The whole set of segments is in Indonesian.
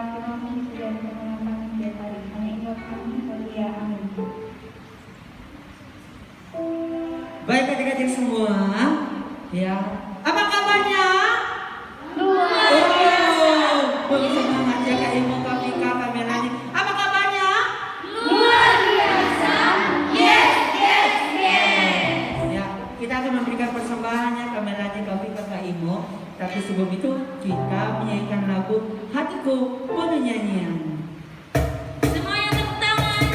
terima kasih sudah mendengarkan kami setiap hari. Hanya ingat kami, Maria. Amin. Baik adik-adik semua, ya. Apa kabarnya? Luar biasa. Bagi semangat ya Kak Imo, Kak Vika, Kak Melani. Apa kabarnya? Luar biasa. Yes, yes, yes. Ya, kita akan memberikan persembahannya Kak Melani, Kak Vika, Kak Imo. Tapi sebelum itu kita menyanyikan lagu Hatiku Penuh Nyanyian. Semuanya tepuk tangan.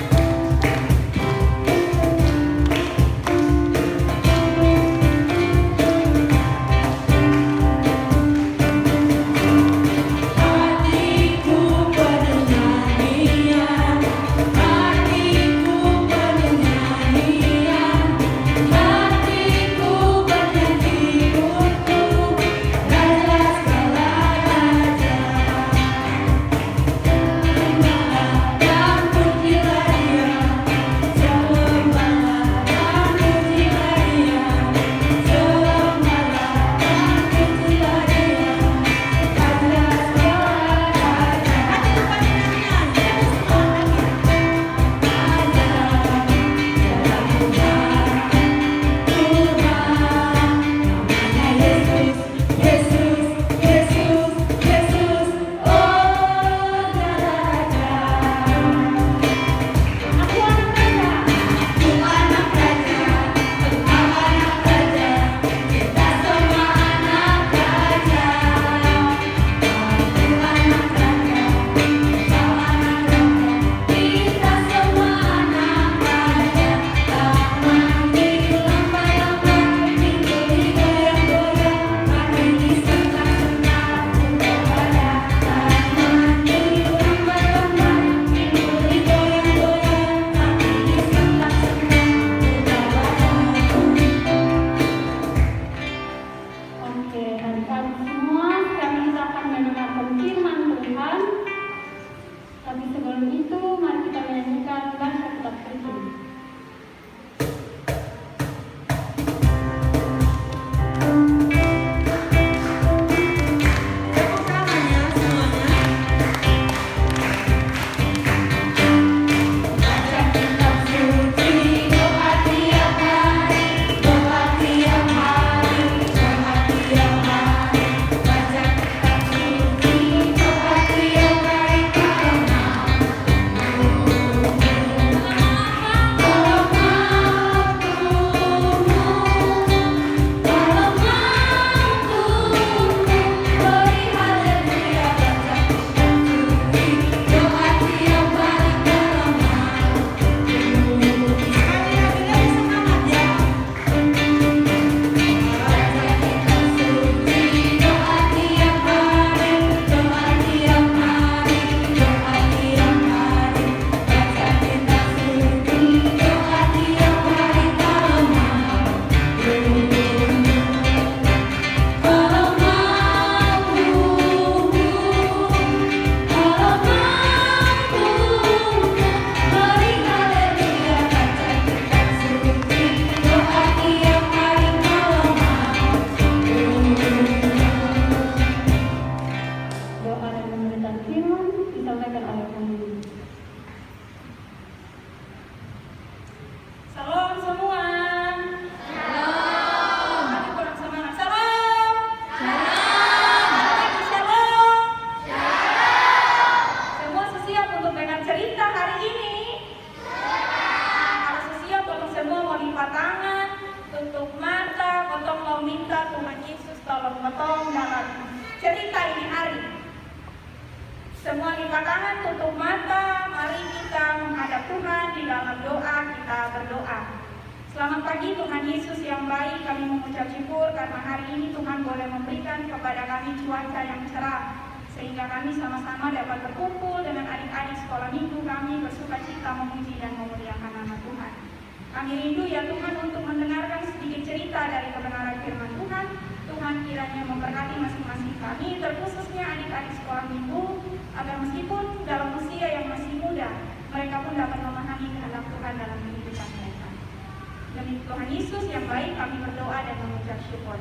Demi Tuhan Yesus yang baik kami berdoa dan mengucap syukur.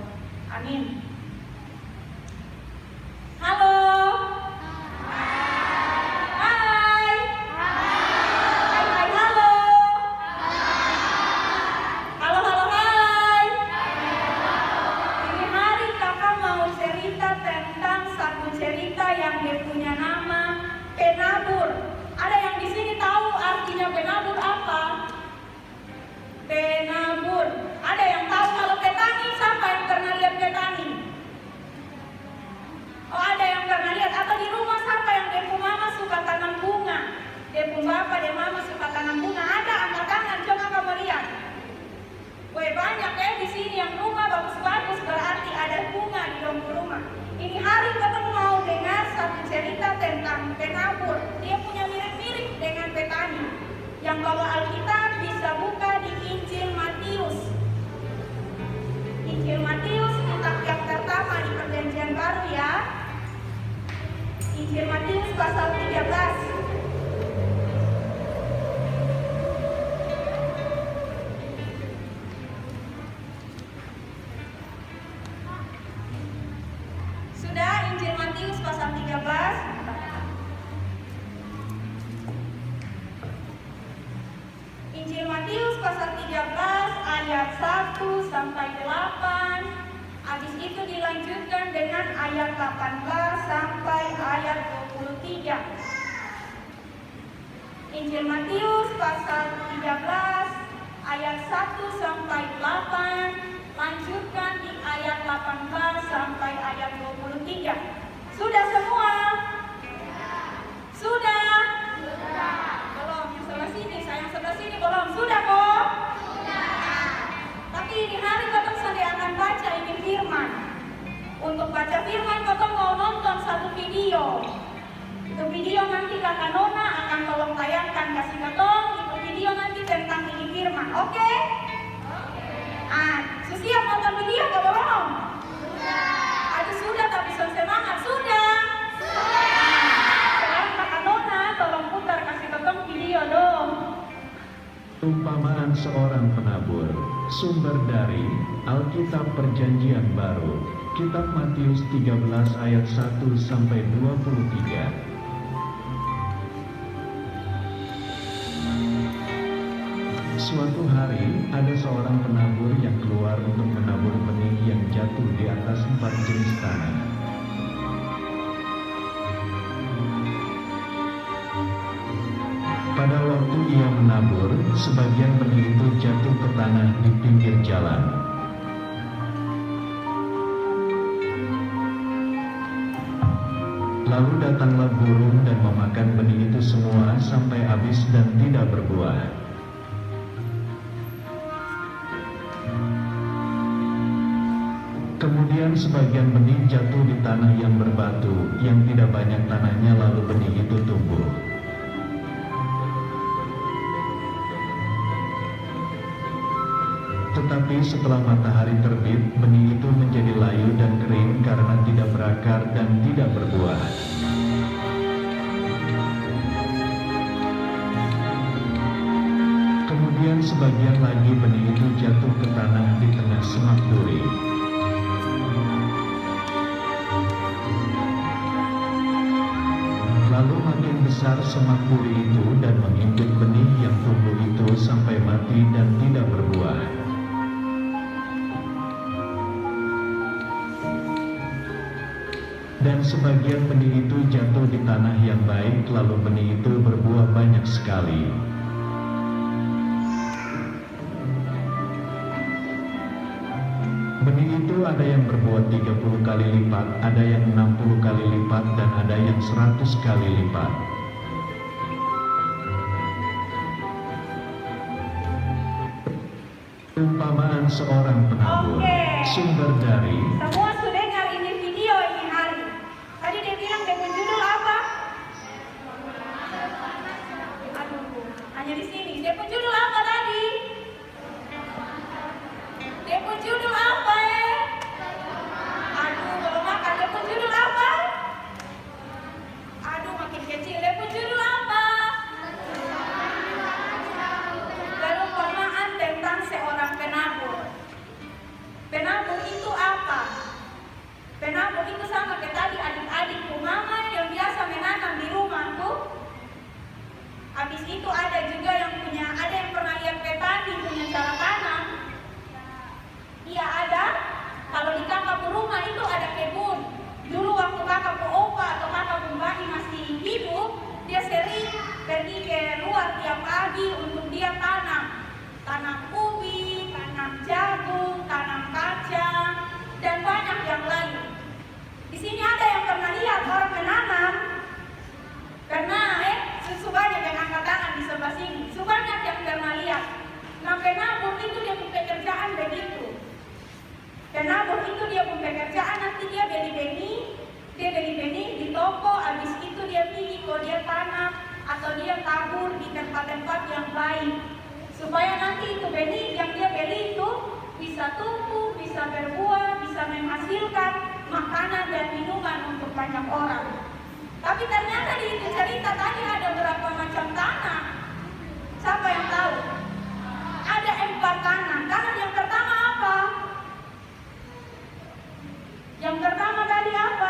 Amin. Halo. bawa Alkitab bisa buka di Injil Matius. Injil Matius kitab yang pertama di Perjanjian Baru ya. Injil Matius pasal 13. Sudah, Injil Matius pasal 13. Injil Matius pasal 13 ayat 1 sampai 8. Habis itu dilanjutkan dengan ayat 18 sampai ayat 23. Injil Matius pasal 13 ayat 1 sampai 8. Lanjutkan di ayat 18 sampai ayat 23. Sudah semua? Sudah? Belum, yang sebelah sini, saya yang sebelah sini belum. Sudah kok? Tapi ini hari Kotong sedang akan baca ini firman. Untuk baca firman Kotong mau nonton satu video. Itu video nanti Kakak Nona akan tolong tayangkan kasih Kotong. Itu video nanti tentang ini firman. Oke? Siap nonton video atau belum? Sudah. Aduh sudah tapi semangat. Sudah. Sekarang Kakak Nona tolong putar kasih Kotong video dong. Umpamaan seorang penabur. Sumber dari Alkitab Perjanjian Baru, Kitab Matius 13 ayat 1 sampai 23. Suatu hari, ada seorang penabur yang keluar untuk menabur benih yang jatuh di atas 4 jenis tanah. Pada waktu ia menabur, sebagian benih itu jatuh ke tanah di pinggir jalan. Lalu datanglah burung dan memakan benih itu semua sampai habis dan tidak berbuah. Kemudian sebagian benih jatuh di tanah yang berbatu, yang tidak banyak tanahnya, lalu benih itu tumbuh. Tetapi setelah matahari terbit, benih itu menjadi layu dan kering karena tidak berakar dan tidak berbuah. Kemudian sebagian lagi benih itu jatuh ke tanah di tengah semak duri. Lalu makin besar semak duri itu dan mengimpit benih yang tumbuh itu sampai mati dan tidak berbuah. Dan sebagian benih itu jatuh di tanah yang baik, lalu benih itu berbuah banyak sekali. Benih itu ada yang berbuah 30 kali lipat, ada yang 60 kali lipat, dan ada yang 100 kali lipat. Umpamaan seorang penabur. Sumber dari Semua sudah dengar ini video ini hari. Tadi dia bilang dia judul apa? Aduh, hanya di sini. Dia judul apa tadi? Dia judul apa Aduh, belum makan. Dia judul apa? Aduh, makin kecil. Dia judul apa? Perumpamaan tentang seorang penabur. Penabur itu apa? Penabur itu sama kayak tadi adik-adikku mama yang biasa menanam di rumahku. Habis itu ada juga yang pernah lihat petani punya cara tanam. Iya ada. Kalau di kakakku rumah itu ada kebun. Dulu waktu kakakku opa atau kakakku mbak masih hidup, dia sering pergi ke luar tiap pagi untuk dia tanam ubi, tanam jagung, tanam kacang, dan banyak yang lain. Di sini ada yang pernah lihat orang menanam, karena banyak yang angkat tangan di sebelah sini. Banyak yang pernah lihat. Nah, penabur itu dia punya pekerjaan begitu. Penabur itu dia punya pekerjaan, nanti dia beli benih di toko, habis itu dia pergi dia tanam, atau dia tabur di tempat-tempat yang baik, supaya nanti itu benih yang dia beli itu bisa tumbuh, bisa berbuah, bisa menghasilkan makanan dan minuman untuk banyak orang. Tapi ternyata di itu cerita tadi ada berapa macam tanah. Siapa yang tahu? Ada 4 tanah. Tanah yang pertama apa? Yang pertama tadi apa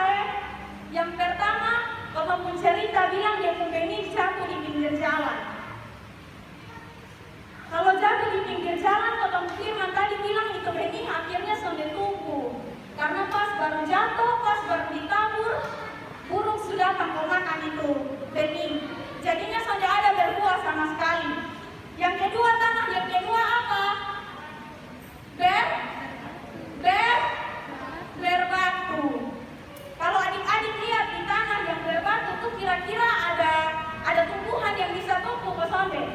Yang pertama, pemampun cerita bilang dia benih jatuh di pinggir jalan. Kalau jatuh di pinggir jalan, pemampun firman tadi bilang itu benih akhirnya sampai tumbuh. Karena pas baru jatuh, pas baru ditabur, burung sudah makan itu benih. Jadinya sampai ada berbuah sama sekali. Yang kedua tanah, yang kedua apa? Berbatu. Kalau adik-adik lihat di tanah yang berbatu tuh kira-kira ada tumbuhan yang bisa tumbuh ke sampai?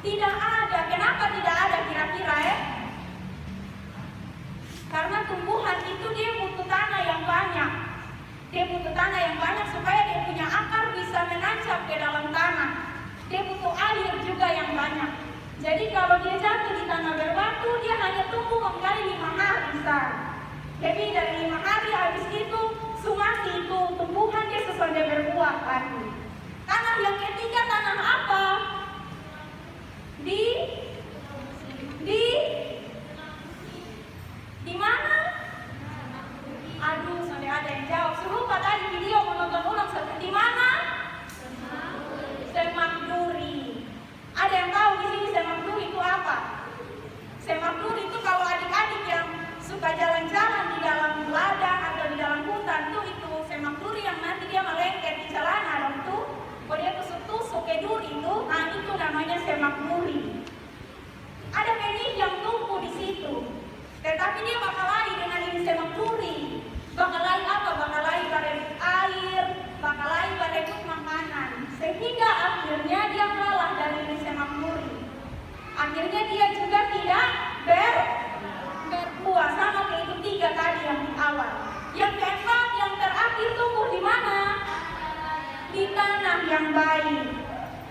Tidak ada. Kenapa tidak ada kira-kira Karena tumbuhan itu dia butuh tanah yang banyak. Dia butuh tanah yang banyak supaya dia punya akar bisa menancap ke dalam tanah. Dia butuh air juga yang banyak. Jadi kalau dia jatuh di tanah berbatu, dia hanya tumbuh kembali 5 hari besar. Jadi dari 5 hari habis itu sumati itu tumbuhan dia sesuai berbuah lagi. Tanah yang ketiga tanah apa? Di mana? Aduh, sampai ada yang jawab. Serupa tadi video menonton ulang di mana? Semak duri. Ada yang tahu di sini semak duri itu apa? Semak duri itu kalau adik-adik yang suka jalan-jalan di dalam ladang atau di dalam hutan itu semak duri yang nanti dia melengket di celana dong tuh. Kalau dia tusuk-tusuk ke duri itu, nah itu namanya semak duri. Ada benih yang tumbuh di situ, tetapi dia bakal lari dengan ini semak duri. Bakal lari apa? Bakal lari berebut air, bakal lari berebut makanan. Sehingga akhirnya dia kalah dari ini semak duri. Akhirnya dia juga tidak berbuah sama kayak itu 3 tadi yang di awal. Yang keempat, yang terakhir tumbuh di mana? Di tanah yang baik.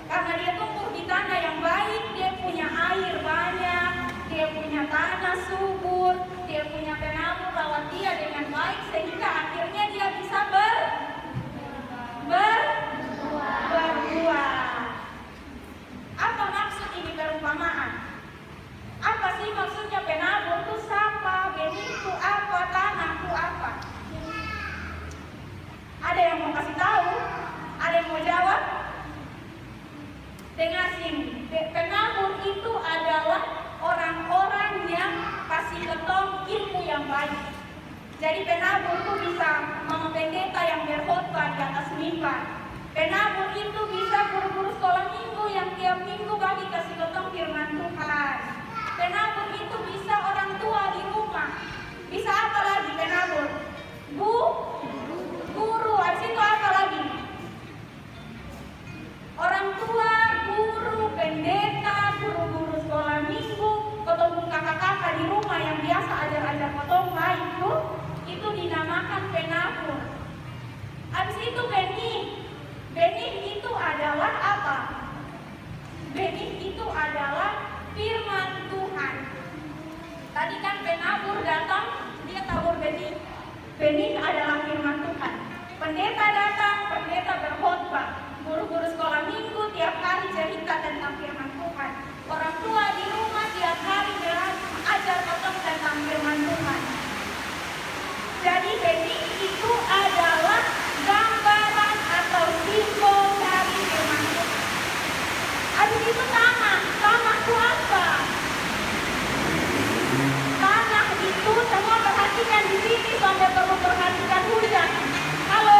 Karena dia tumbuh di tanah yang baik, dia punya air banyak, dia punya tanah subur, dia punya penabur rawat dia dengan baik, sehingga akhirnya dia bisa berbuah. Apa maksud ini perumpamaan? Apa sih maksudnya penabur itu siapa? Benih itu apa? Tanah itu apa? Ada yang mau kasih tahu? Ada yang mau jawab? Dengar sini, penabur itu adalah orang-orang yang kasih ketong ilmu yang baik. Jadi penabur itu bisa mama pendeta yang berkhotbah di atas mimbar. Penabur itu bisa guru-guru sekolah minggu yang tiap minggu bagi kasih ketong firman Tuhan. Penabur itu bisa orang tua di rumah. Bisa apa lagi penabur? Guru, habis itu apa lagi? Orang tua, guru, pendeta, guru-guru sekolah minggu, ketemu kakak-kakak di rumah yang biasa ajar-ajar potong baik itu dinamakan penabur. Habis itu benih itu adalah apa? Benih itu adalah firman Tuhan. Tadi kan penabur datang, dia tabur benih. Benih adalah firman Tuhan. Pendeta datang, pendeta berkhotbah. Guru-guru sekolah minggu tiap hari cerita tentang firman Tuhan. Orang tua di rumah tiap hari ajar potong tentang firman Tuhan. Jadi benih itu adalah gambaran atau simbol dari firman Tuhan. Habis itu tanah itu apa? Tanah itu semua perhatikan di sini sampai perlu perhatikan hujan. Halo.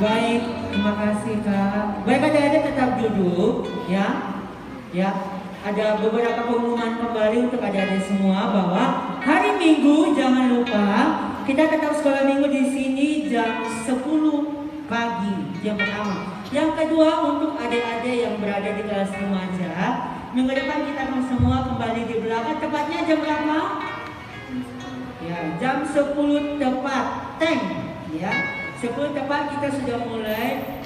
Baik, terima kasih Kak. Baik, adik-adik tetap duduk ya. Ya, ada beberapa pengumuman kembali untuk adik-adik semua bahwa hari Minggu jangan lupa kita tetap sekolah Minggu di sini jam 10 pagi yang pertama. Yang kedua untuk adik-adik yang berada di kelas remaja, minggu depan kita akan semua kembali di belakang. Tepatnya jam berapa? Ya, jam 10 tepat. Tank ya. 10 tepat kita sudah mulai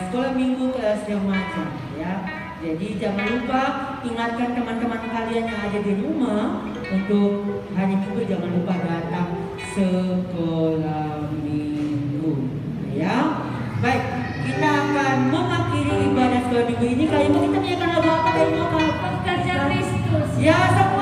sekolah Minggu kelas remaja ya. Jadi jangan lupa ingatkan teman-teman kalian yang ada di rumah untuk hari Minggu jangan lupa datang sekolah Minggu ya. Baik, kita akan mengakhiri ibadah sekolah Minggu ini. Kali ini kita nyanyikan lagu apa? Pekerja Kristus. Ya, semua